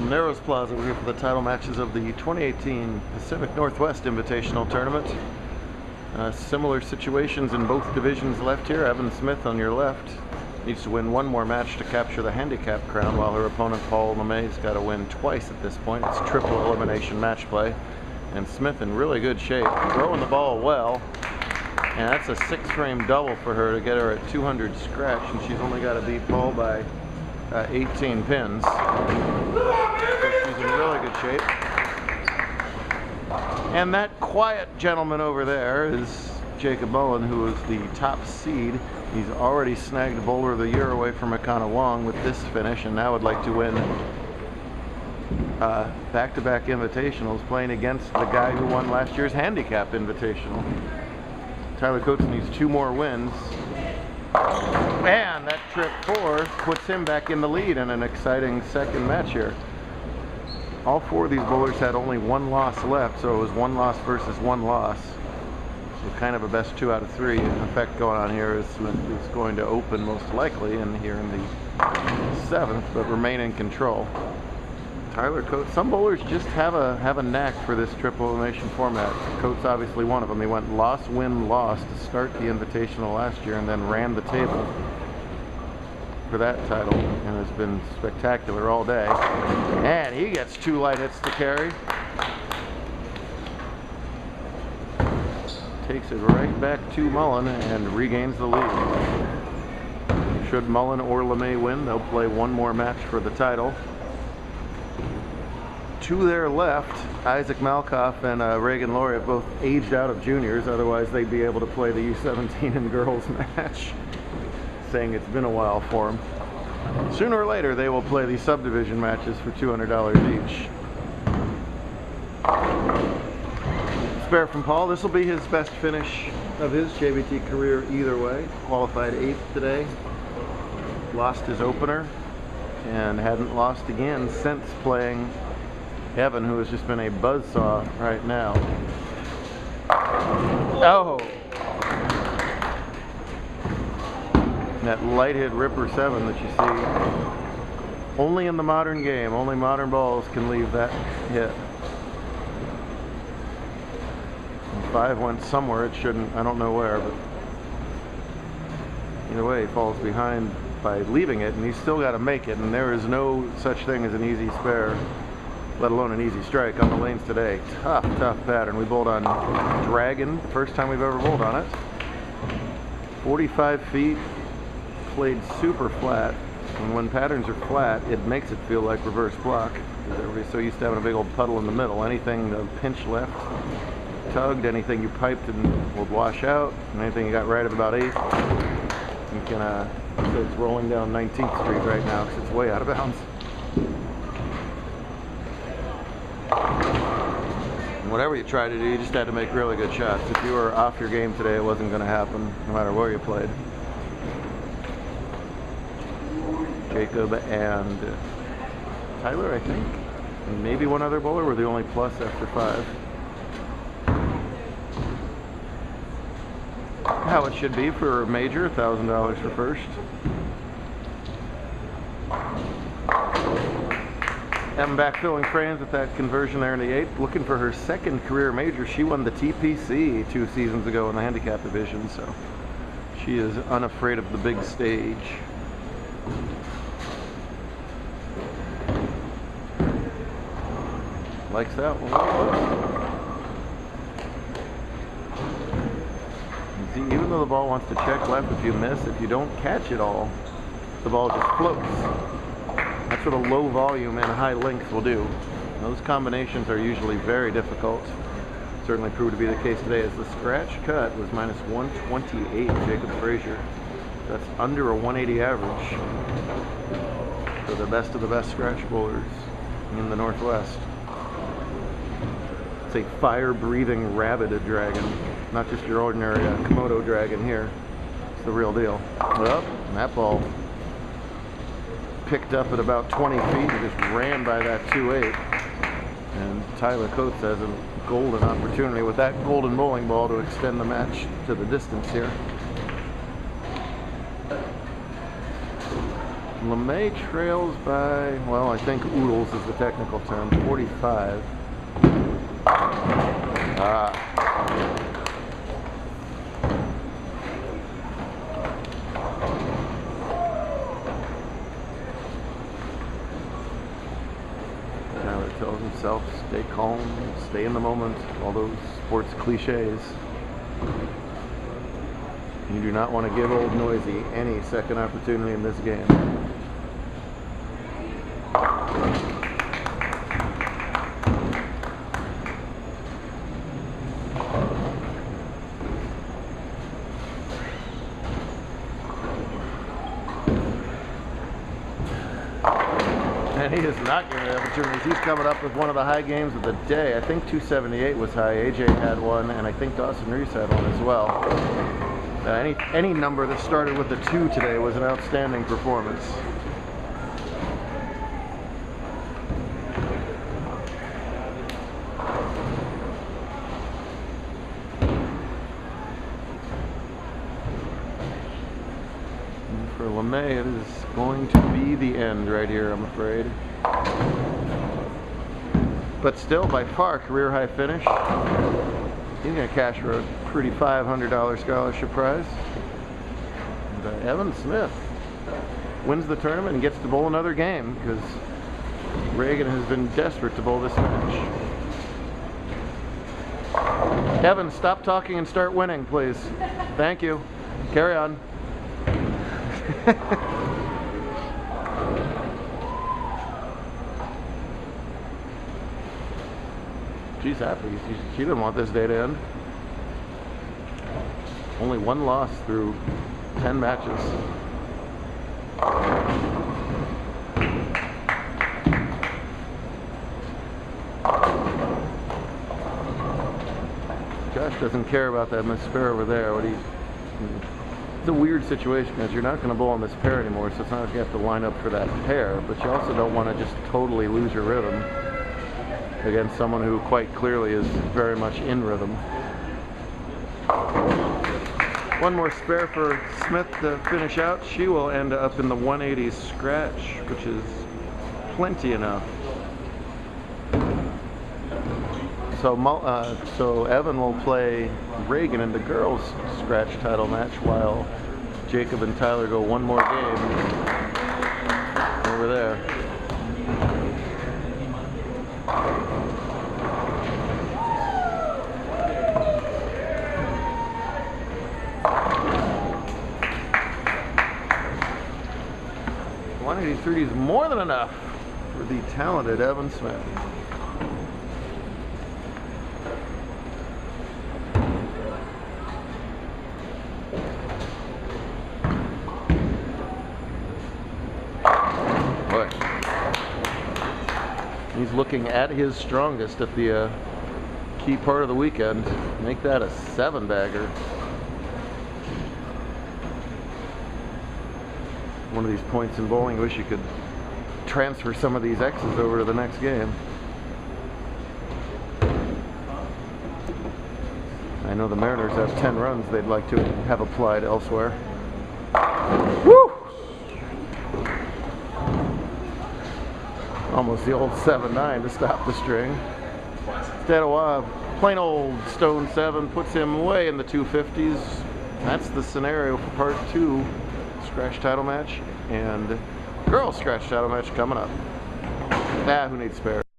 From Narrows Plaza, we're here for the title matches of the 2018 Pacific Northwest Invitational Tournament. Similar situations in both divisions left here. Evan Smith on your left needs to win one more match to capture the handicap crown, while her opponent Paul LeMay's got to win twice at this point. It's triple elimination match play. And Smith in really good shape, throwing the ball well. And that's a 6-frame double for her to get her at 200 scratch, and she's only got to beat Paul by 18 pins. So she's in really good shape. And that quiet gentleman over there is Jacob Mullen, who is the top seed. He's already snagged Bowler of the Year away from Akana Wong with this finish, and now would like to win back-to-back invitationals, playing against the guy who won last year's handicap invitational. Tyler Coates needs 2 more wins. And that trip 4 puts him back in the lead in an exciting second match here. All 4 of these bowlers had only 1 loss left, so it was 1 loss versus 1 loss. So kind of a best 2 out of 3 effect going on here, as Smith is going to open most likely in here in the 7th, but remain in control. Tyler Coates, some bowlers just have a knack for this triple elimination format. Coates obviously one of them. He went loss, win, loss to start the invitational last year, and then ran the table for that title, and has been spectacular all day. And he gets 2 light hits to carry. Takes it right back to Mullen and regains the lead. Should Mullen or LeMay win, they'll play one more match for the title. To their left, Isaac Malkoff and Reagan Laurie have both aged out of juniors, otherwise they'd be able to play the U17 and girls match, saying it's been a while for them. Sooner or later, they will play the subdivision matches for $200 each. Spare from Paul. This will be his best finish of his JBT career either way. Qualified 8th today. Lost his opener and hadn't lost again since playing Evan, who has just been a buzzsaw right now. Oh! That light hit Ripper 7 that you see. Only in the modern game, only modern balls can leave that hit. And 5 went somewhere it shouldn't, I don't know where, but either way, he falls behind by leaving it, and he's still got to make it, and there is no such thing as an easy spare, let alone an easy strike on the lanes today. Tough pattern. We bowled on Dragon, first time we've ever bowled on it. 45 feet, played super flat, and when patterns are flat, it makes it feel like reverse block, because everybody's so used to having a big old puddle in the middle. Anything the pinch left, tugged, anything you piped and will wash out, and anything you got right of about 8, you can, so it's rolling down 19th Street right now because it's way out of bounds. And whatever you try to do, you just had to make really good shots. If you were off your game today, it wasn't going to happen, no matter where you played. Jacob and Tyler, I think, and maybe one other bowler were the only plus after 5. How it should be for a major, $1,000 for first. Evan backfilling frames with that conversion there in the 8th. Looking for her 2nd career major. She won the TPC 2 seasons ago in the handicap division, so she is unafraid of the big stage. Likes that one. See, even though the ball wants to check left, if you miss, if you don't catch it all, the ball just floats. That's what a low volume and a high length will do. Those combinations are usually very difficult. Certainly proved to be the case today, as the scratch cut was minus 128, Jacob Frazier. That's under a 180 average for the best of the best scratch bowlers in the Northwest. It's a fire-breathing rabbit dragon, not just your ordinary Komodo dragon here. It's the real deal. Well, that ball picked up at about 20 feet and just ran by that 2-8. And Tyler Coates has a golden opportunity with that golden bowling ball to extend the match to the distance here. LeMay trails by, well, I think oodles is the technical term, 45. Tyler tells himself, stay calm, stay in the moment, all those sports cliches. You do not want to give Old Noisy any second opportunity in this game. And he is not giving opportunities. He's coming up with one of the high games of the day. I think 278 was high. AJ had one, and I think Dawson Reese had one as well. Any number that started with a 2 today was an outstanding performance. And for LeMay, it is going to be the end right here, I'm afraid. But still, by far, career high finish. He's going to cash for a pretty $500 scholarship prize. And Evan Smith wins the tournament and gets to bowl another game because Reagan has been desperate to bowl this match. Evan, stop talking and start winning, please. Thank you. Carry on. She's happy. She didn't want this day to end. Only one loss through 10 matches. Josh doesn't care about that mispair over there. It's a weird situation because you're not going to bowl on this pair anymore, so it's not like you have to line up for that pair, but you also don't want to just totally lose your rhythm against someone who quite clearly is very much in rhythm. One more spare for Smith to finish out. She will end up in the 180 scratch, which is plenty enough. So Evan will play Reagan in the girls' scratch title match while Jacob and Tyler go one more game over there. .183 is more than enough for the talented Evan Smith. Boy, he's looking at his strongest at the key part of the weekend. Make that a 7-bagger. One of these points in bowling, wish you could transfer some of these X's over to the next game. I know the Mariners have 10 runs they'd like to have applied elsewhere. Woo! Almost the old 7-9 to stop the string. Instead of plain old stone 7 puts him way in the 250s. That's the scenario for part 2. Scratch title match and girls scratch title match coming up. Who needs spare?